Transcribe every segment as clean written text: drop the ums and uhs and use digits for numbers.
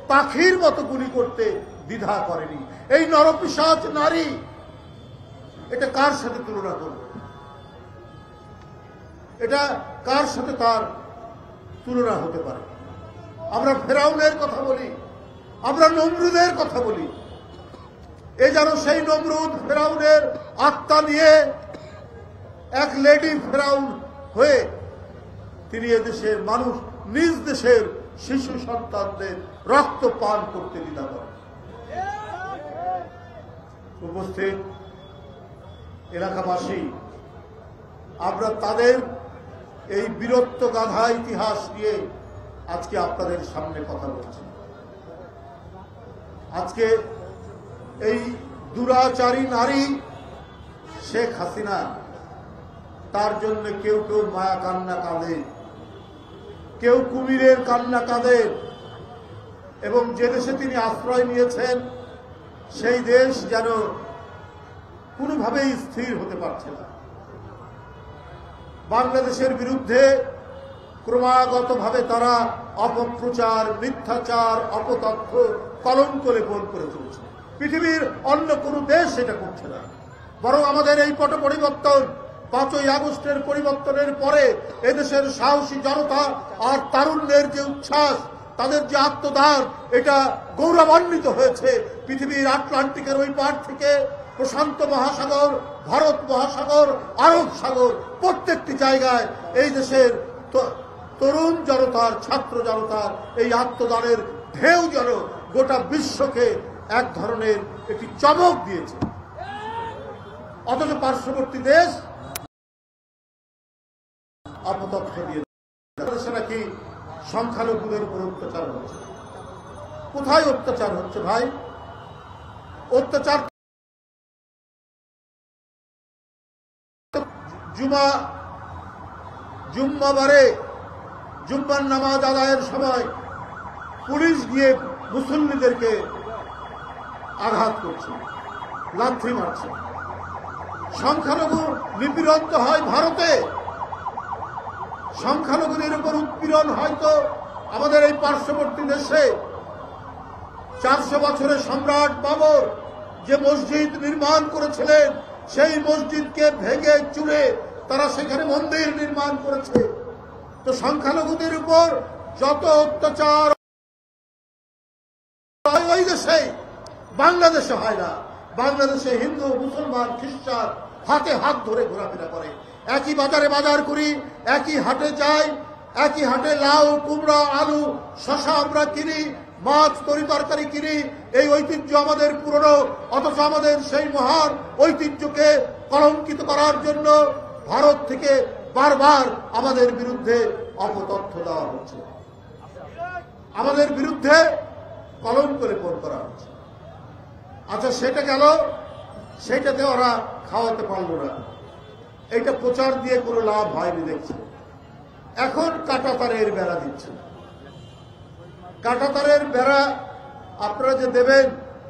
পাখির মতো গুলি করতে দ্বিধা করেনি। এই নরপিশাচ নারী, এটা কার সাথে তুলনা করবে? এটা কার সাথে তার তুলনা হতে পারে? আমরা ফেরাউনের কথা বলি, আমরা নমরুদের কথা বলি। এ যেন সেই নমরুদ ফেরাউনের আত্মা নিয়ে এক লেডি ফেরাউন হয়ে তিনি এদেশের মানুষ, নিজ দেশের শিশু সন্তানদের রক্ত পান করতে দ্বিধা করেন। উপস্থিত এলাকাবাসী, আমরা তাদের এই বীরত্ব গাথা ইতিহাস নিয়ে আজকে আপনাদের সামনে কথা বলছি। আজকে এই দুরাচারী নারী শেখ হাসিনা, তার জন্য কেউ কেউ মায়া কান্না কাঁদে, কেউ কুমিরের কান্না কাঁদে, এবং যে দেশে তিনি আশ্রয় নিয়েছেন সেই দেশ যেন কোনোভাবেই স্থির হতে পারছে না। বাংলাদেশের বিরুদ্ধে ক্রমাগতভাবে তারা অপপ্রচার, মিথ্যাচার, অপতথ্য, কলঙ্ক লেপন করে চলছে। পৃথিবীর অন্য কোনো দেশ সেটা করছে না। বরং আমাদের এই পট পরিবর্তন, 5ই আগস্টের পরিবর্তনের পরে এদেশের সাহসী জনতা আর তারুণ্যের যে উচ্ছ্বাস, তাদের যে আত্মদান, এটা গৌরবান্বিত হয়েছে। পৃথিবীর আটলান্টিকের ওই পার থেকে প্রশান্ত মহাসাগর, ভারত মহাসাগর, আরব সাগর, প্রত্যেকটি জায়গায় এই দেশের তরুণ জনতার, ছাত্র জনতার এই আত্মদানের ঢেউ যেন গোটা বিশ্বকে এক ধরনের একটি চমক দিয়েছে। অথচ পার্শ্ববর্তী দেশ অপতথ্য দিয়েছে নাকি সংখ্যালঘুদের উপর অত্যাচার হচ্ছে। কোথায় অত্যাচার হচ্ছে ভাই? অত্যাচার জুম্মাবারে জুম্মার নামাজ আদায়ের সময় পুলিশ গিয়ে মুসল্লিদেরকে আঘাত করছে, লাথি মারছে। সংখ্যালঘু নিপীড়ন তো হয় ভারতে, সংখ্যালঘুদের উপর উৎপীড়ন হয়তো আমাদের এই পার্শ্ববর্তী দেশে। 400 বছরের সম্রাট বাবর যে মসজিদ নির্মাণ করেছিলেন, সেই মসজিদকে ভেঙে চুরে তারা সেখানে মন্দির নির্মাণ করেছে। তো সংখ্যালঘুদের উপর যত অত্যাচার ওই দেশে, বাংলাদেশে হয় না। বাংলাদেশে হিন্দু, মুসলমান, খ্রিস্টান হাতে হাত ধরে ঘোরাফেরা করে। একই বাজারে বাজার করি, একই হাটে যাই, একই হাটে লাউ, কুমড়া, আলু, শশা আমরা কিনি, মাছ, তরি তরকারি কিনি। এই ঐতিহ্য আমাদের পুরনো, অথচ আমাদের সেই মহান ঐতিহ্যকে কলঙ্কিত করার জন্য ভারত থেকে বারবার আমাদের বিরুদ্ধে অপতথ্য দেওয়া হচ্ছে, আমাদের বিরুদ্ধে কলঙ্ক লেপন করা হচ্ছে। আচ্ছা, সেটা গেল, সেইটাতে ওরা খাওয়াতে পারলো না, এইটা প্রচার দিয়ে কোনো লাভ হয়নি দেখছে। এখন কাঁটাতারের বেড়া দিচ্ছে। কাঁটাতারের বেড়া আপনারা যে দেবেন,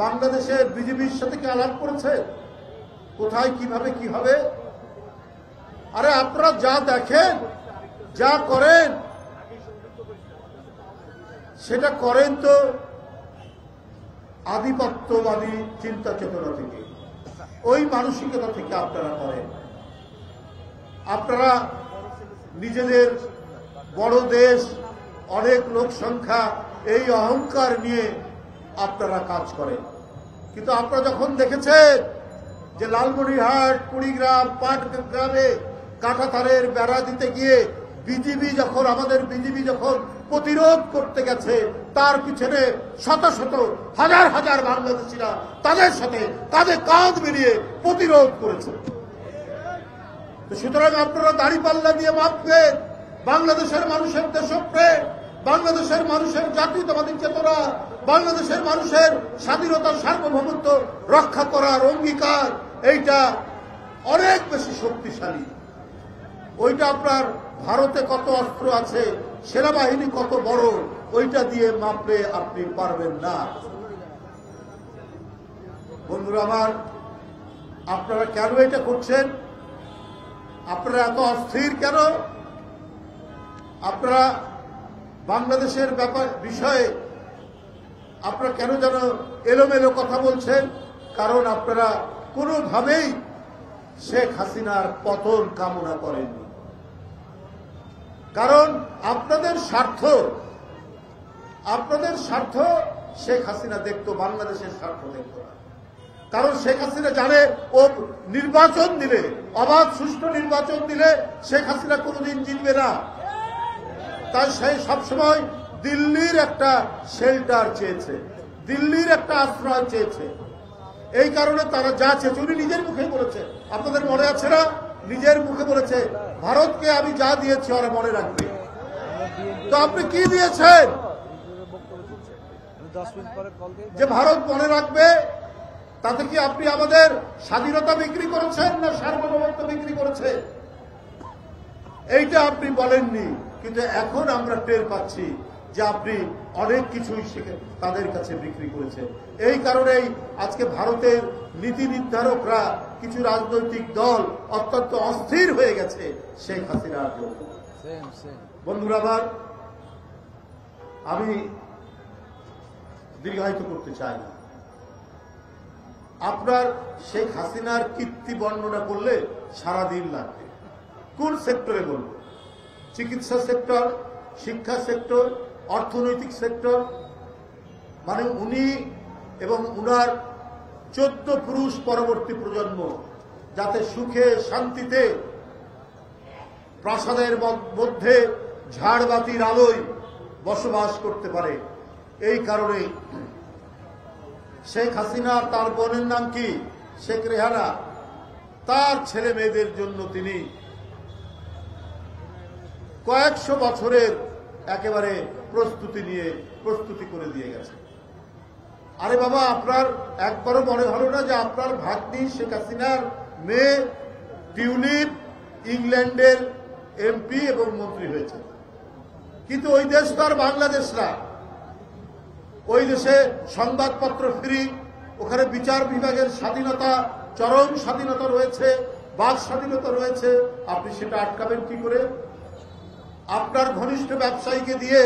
বাংলাদেশের বিজেপির সাথে কি আলাপ করেছে? কোথায় কিভাবে কি হবে? আরে আপনারা যা দেখেন, যা করেন, সেটা করেন তো আধিপত্যবাদী চিন্তা চেতনা থেকে, ওই মানসিকতা থেকে আপনারা করেন। আপনারা নিজেদের বড় দেশ, অনেক লোক সংখ্যা, এই অহংকার নিয়ে আপনারা কাজ করেন। কিন্তু আপনারা যখন দেখেছেন যে লালমনিরহাট, কুড়িগ্রাম, পাটগ্রামে কাঁটাতারের বেড়া দিতে গিয়ে আমাদের বিজেপি যখন প্রতিরোধ করতে গেছে, তার পিছনে শত শত হাজার হাজার বাংলাদেশিরা তাদের সাথে কাঁধে কাঁধ মিলিয়ে প্রতিরোধ করেছে। সুতরাং আপনারা দাঁড়িপাল্লা দিয়ে মাপবেন। বাংলাদেশের মানুষের দেশপ্রেম, বাংলাদেশের মানুষের জাতীয়তাবাদী চেতনা, বাংলাদেশের মানুষের স্বাধীনতা, সার্বভৌমত্ব রক্ষা করার অঙ্গীকার, এইটা অনেক বেশি শক্তিশালী। ওইটা আপনার ভারতে কত অস্ত্র আছে, সেনাবাহিনী কত বড়, ওইটা দিয়ে মাপলে আপনি পারবেন না। বন্ধুরা আমার, আপনারা কেন এটা করছেন? আপনারা এত অস্থির কেন? আপনারা বাংলাদেশের বিষয়ে আপনারা কেন যেন এলোমেলো কথা বলছেন, কারণ আপনারা কোনোভাবেই শেখ হাসিনার পতন কামনা করেননি। কারণ আপনাদের স্বার্থ শেখ হাসিনা দেখতো, বাংলাদেশের স্বার্থ দেখতো না। কারণ শেখ হাসিনা জানে ও নির্বাচন দিলে, অবাধ সুষ্ঠু নির্বাচন দিলে শেখ হাসিনা কোনোদিন জিতবে না। তাই সে সবসময় দিল্লির একটা শেল্টার চেয়েছে, দিল্লির একটা আশ্রয় চেয়েছে। এই কারণে তারা যা চেয়েছে, উনি নিজের মুখে বলেছে, আপনাদের মনে আছে না, নিজের মুখে বলেছে ভারতকে আমি যা দিয়েছি ওরা মনে রাখবে। তো আপনি কি দিয়েছেন যে ভারত মনে রাখবে? তাতে কি আপনি আমাদের স্বাধীনতা বিক্রি করেছেন না সার্বভৌমত্ব বিক্রি করেছেন? এইটা আপনি বলেননি, কিন্তু এখন আমরা টের পাচ্ছি যে আপনি অনেক কিছুই তাদের কাছে বিক্রি করেছেন। এই কারণেই আজকে ভারতের নীতি নির্ধারকরা, কিছু রাজনৈতিক দল অত্যন্ত অস্থির হয়ে গেছে শেখ হাসিনার জন্য। বন্ধুরা আমার, আমি দীর্ঘায়িত করতে চাই না। আপনার শেখ হাসিনার কীর্তি বর্ণনা করলে সারাদিন লাগবে। কোন সেক্টরে বলবো? চিকিৎসা সেক্টর, শিক্ষা সেক্টর, অর্থনৈতিক সেক্টর, মানে উনি এবং উনার 14 পুরুষ পরবর্তী প্রজন্ম যাতে সুখে শান্তিতে প্রাসাদের মধ্যে ঝাড়বাতির আলোয় বসবাস করতে পারে। এই কারণে শেখ হাসিনা, তার বোনের নাম কি, শেখ রেহানা, তার ছেলে মেয়েদের জন্য তিনি কয়েকশো বছরের একেবারে প্রস্তুতি করে দিয়ে গেছে। আরে বাবা, আপনার একবারও মনে হলো না যে আপনার ভাগ্নি শেখ হাসিনার মেয়ে টিউলিপ ইংল্যান্ডের এমপি এবং মন্ত্রী হয়েছে? কিন্তু ওই দেশ তো আর বাংলাদেশ না। ওই দেশে সংবাদপত্র ফ্রি, ওখানে বিচার বিভাগের স্বাধীনতা, চরম স্বাধীনতা রয়েছে, বাক স্বাধীনতা রয়েছে। আপনি সেটা আটকাবেন কি করে? আপনার ঘনিষ্ঠ ব্যবসায়ীকে দিয়ে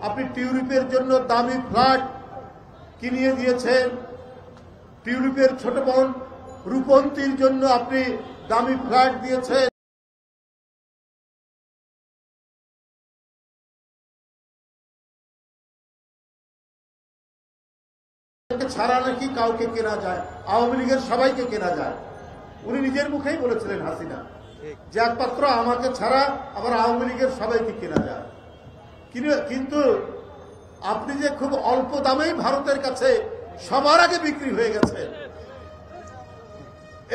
আপনি টিউলিপের জন্য দামি ফ্ল্যাট কিনিয়ে দিয়েছেন, টিউলিপের ছোট বোন রূপন্তীর জন্য আপনি দামি ফ্ল্যাট দিয়েছেন। ছাড়া নাকি কাউকে কেনা যায়, আওয়ামী লীগের সবাইকে কেনা যায়। উনি নিজের মুখেই বলেছিলেন হাসিনা যে একমাত্র আমাকে ছাড়া আবার আওয়ামী লীগের সবাইকে কেনা যায়। কিন্তু আপনি যে খুব অল্প দামেই ভারতের কাছে সবার আগে বিক্রি হয়ে গেছে,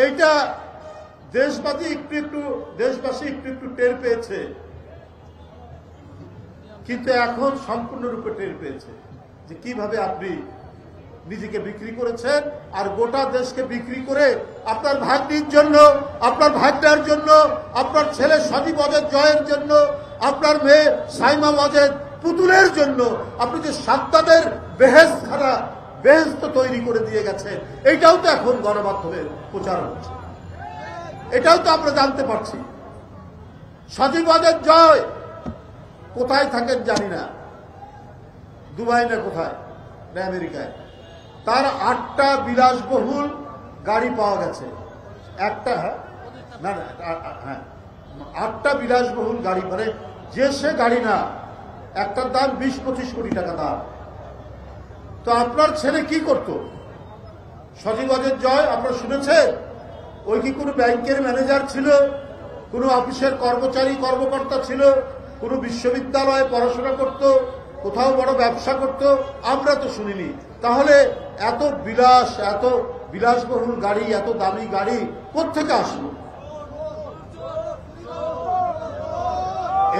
এইটা দেশবাসী একটু একটু টের পেয়েছে, কিন্তু এখন সম্পূর্ণরূপে টের পেয়েছে যে কিভাবে আপনি নিজেকে বিক্রি করেছেন। আর গোটা দেশকে বিক্রি করে আপনার ভাগ্নির জন্য, আপনার ভাগ্নার জন্য, আপনার ছেলে সজীব অজেদ জয়ের জন্য, আপনার মেয়ে সাইমা অজেদ পুতুলের জন্য আপনি যে সাদ্দাদের বেহেশত তৈরি করে দিয়ে গেছেন, এইটাও তো এখন গণমাধ্যমে প্রচার হচ্ছে, এটাও তো আমরা জানতে পারছি। সজীব অজেদ জয় কোথায় থাকেন জানি না, দুবাই না কোথায় না আমেরিকায়। তার 8টা বিলাসবহুল গাড়ি পাওয়া গেছে, একটা না 8টা বিলাসবহুল গাড়ি, মানে যে সে গাড়ি না, একটার দাম 20-25 কোটি টাকা দাম। তো আপনার ছেলে কি করত? সজীব অজেদ জয় আপনারা শুনেছেন? ওই কি কোনো ব্যাংকের ম্যানেজার ছিল, কোনো অফিসের কর্মকর্তা ছিল, কোনো বিশ্ববিদ্যালয়ে পড়াশোনা করত, কোথাও বড় ব্যবসা করত? আমরা তো শুনিনি। তাহলে এত বিলাসবহুল গাড়ি, এত দামি গাড়ি কোত্থেকে আসলো?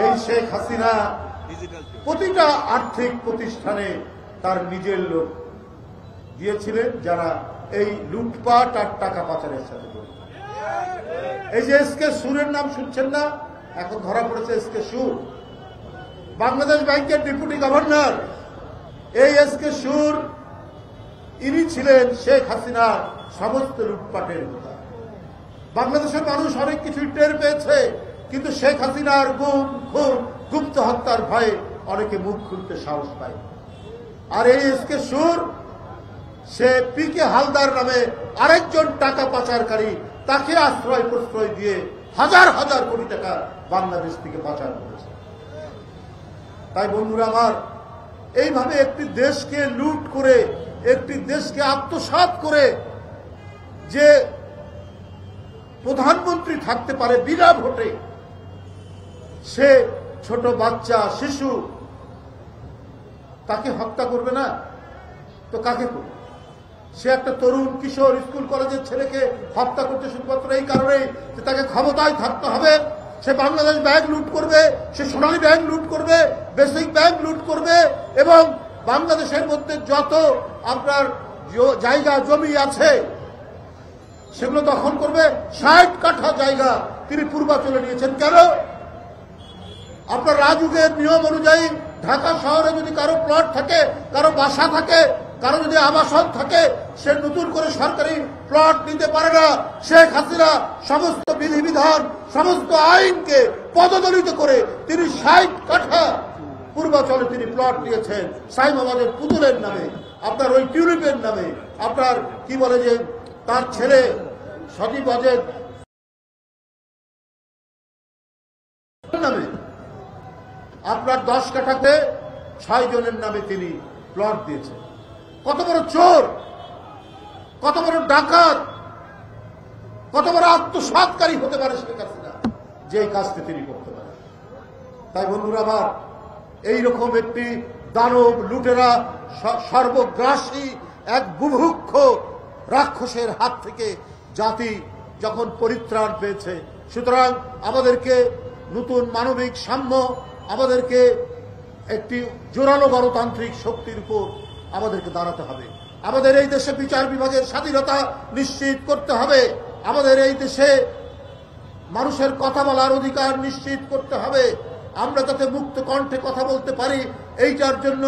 এই শেখ হাসিনা প্রতিটা আর্থিক প্রতিষ্ঠানে তার নিজের লোক দিয়েছিলেন, যারা এই লুটপাট আর টাকা পাচারের সাথে জড়িত। এই যে এসকে সুরের নাম শুনছেন না? এখন ধরা পড়েছে এসকে সুর, বাংলাদেশ ব্যাংকের ডেপুটি গভর্নর। এই এসকে সুর, ইনি ছিলেন শেখ হাসিনার সমস্ত লুটপাটের কথা। বাংলাদেশের মানুষ অনেক কিছুই টের পেয়েছে, কিন্তু শেখ হাসিনার গুম, খুন, গুপ্ত হত্যার ভয়ে অনেকে মুখ খুলতে সাহস পায়। আর এই এসকে সুর সে পি কে হালদার নামে আরেকজন টাকা পাচারকারী, তাকে আশ্রয় প্রশ্রয় দিয়ে হাজার হাজার কোটি টাকা বাংলাদেশ থেকে পাচার করেছে। তাই বন্ধুরা আমার, এইভাবে একটি দেশকে লুট করে, একটি দেশকে আত্মসাৎ করে যে প্রধানমন্ত্রী থাকতে পারে বিনা ভোটে, সে ছোট বাচ্চা শিশু, তাকে হত্যা করবে না তো কাকে করবে? সে একটা তরুণ কিশোর স্কুল কলেজের ছেলেকে হত্যা করতে শুধুমাত্র এই কারণেই যে তাকে ক্ষমতায় থাকতে হবে। সে বাংলাদেশ ব্যাংক লুট করবে, সে সোনালী ব্যাংক লুট করবে, বেসিক ব্যাংক লুট করবে, এবং বাংলাদেশের মধ্যে যত আপনার জায়গা জমি আছে সেগুলো দখল করবে। 60 কাঠা জায়গা তিনি পূর্বাঞ্চলে নিয়েছেন। কেন? আপনার রাজুকের নিয়ম অনুযায়ী ঢাকা শহরে যদি কারো প্লট থাকে, কারো বাসা থাকে, কারো যদি আবাসন থাকে, সে নতুন করে সরকারি প্লট নিতে পারে না। শেখ হাসিনা সমস্ত বিধিবিধান, সমস্ত আইনকে পদদলিত করে তিনি 60 কাঠা পূর্বাঞ্চলে তিনি প্লট নিয়েছেন সাইমাবাদের পুতুলের নামে, আপনার ওই টিউলিপের নামে, আপনার কি বলে যে তার ছেলে সজীব ওয়াজেদ নামে, আপনার 10 কাঠাতে 6 জনের নামে তিনি প্লট দিয়েছেন। কত বড় চোর, কত বড় ডাকাত, কত বড় আত্মসাৎকারী হতে পারে শেখ হাসিনা, যে কাজটি তিনি করতে পারেন। তাই বন্ধুরা আমার, এইরকম একটি দানব লুটেরা সর্বগ্রাসী এক বুভুক্ষ রাক্ষসের হাত থেকে জাতি যখন পরিত্রাণ পেয়েছে, সুতরাং আমাদেরকে নতুন মানবিক সাম্য, আমাদেরকে একটি জোরালো গণতান্ত্রিক শক্তির উপর আমাদেরকে দাঁড়াতে হবে। আমাদের এই দেশে বিচার বিভাগের স্বাধীনতা নিশ্চিত করতে হবে। আমাদের এই দেশে মানুষের কথা বলার অধিকার নিশ্চিত করতে হবে। আমরা যাতে মুক্ত কণ্ঠে কথা বলতে পারি, এইটার জন্য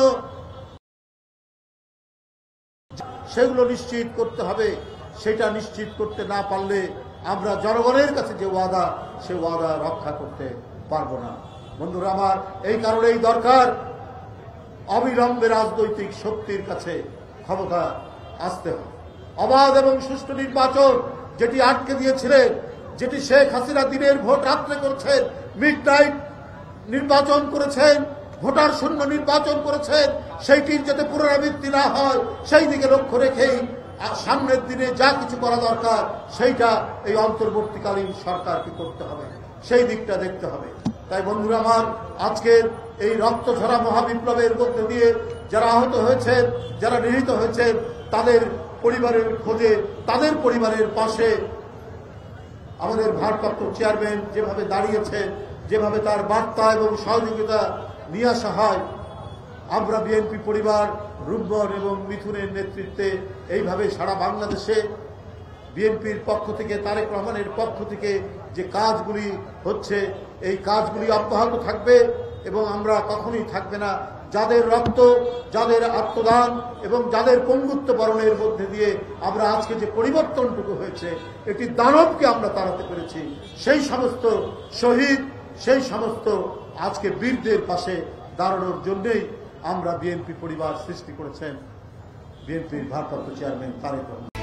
সেগুলো নিশ্চিত করতে হবে। সেটা নিশ্চিত করতে না পারলে আমরা জনগণের কাছে যে ওয়াদা, সে ওয়াদা রক্ষা করতে পারবো না। বন্ধুরা আমার, এই কারণেই দরকার অবিলম্বে রাজনৈতিক শক্তির কাছে ক্ষমতা আসতে হবে। অবাধ এবং সুষ্ঠু নির্বাচন যেটি আটকে দিয়েছিলেন, যেটি শেখ হাসিনা দিনের ভোট রাত্রে করেছেন, মিডনাইট নির্বাচন করেছেন, ভোটার শূন্য নির্বাচন করেছেন, সেইটির যাতে পুনরাবৃত্তি না হয় সেই দিকে লক্ষ্য রেখেই সামনের দিনে যা কিছু করা দরকার সেইটা এই অন্তর্বর্তীকালীন সরকারকে করতে হবে, সেই দিকটা দেখতে হবে। তাই বন্ধুরা আমার, আজকের এই রক্তঝরা মহাবিপ্লবের মধ্যে দিয়ে যারা আহত হয়েছেন, যারা নিহত হয়েছেন, তাদের পরিবারের খোঁজে, তাদের পরিবারের পাশে আমাদের ভারপ্রাপ্ত চেয়ারম্যান যেভাবে দাঁড়িয়েছেন, যেভাবে তার বার্তা এবং সহযোগিতা নিয়ে আসা হয়, আমরা বিএনপি পরিবার রুম্মন এবং মিথুনের নেতৃত্বে এইভাবে সারা বাংলাদেশে বিএনপির পক্ষ থেকে, তারেক রহমানের পক্ষ থেকে যে কাজগুলি হচ্ছে, এই কাজগুলি অব্যাহত থাকবে এবং আমরা কখনোই থাকবে না। যাদের রক্ত, যাদের আত্মদান এবং যাদের পঙ্গুত্ব বরণের মধ্যে দিয়ে আমরা আজকে যে পরিবর্তনটুকু হয়েছে, একটি দানবকে আমরা তাড়াতে পেরেছি, সেই সমস্ত শহীদ, সেই সমস্ত আজকে বীরদের পাশে দাঁড়ানোর জন্যই আমরা বিএনপি পরিবার সৃষ্টি করেছেন বিএনপির ভারপ্রাপ্ত চেয়ারম্যান তারেক রহমান।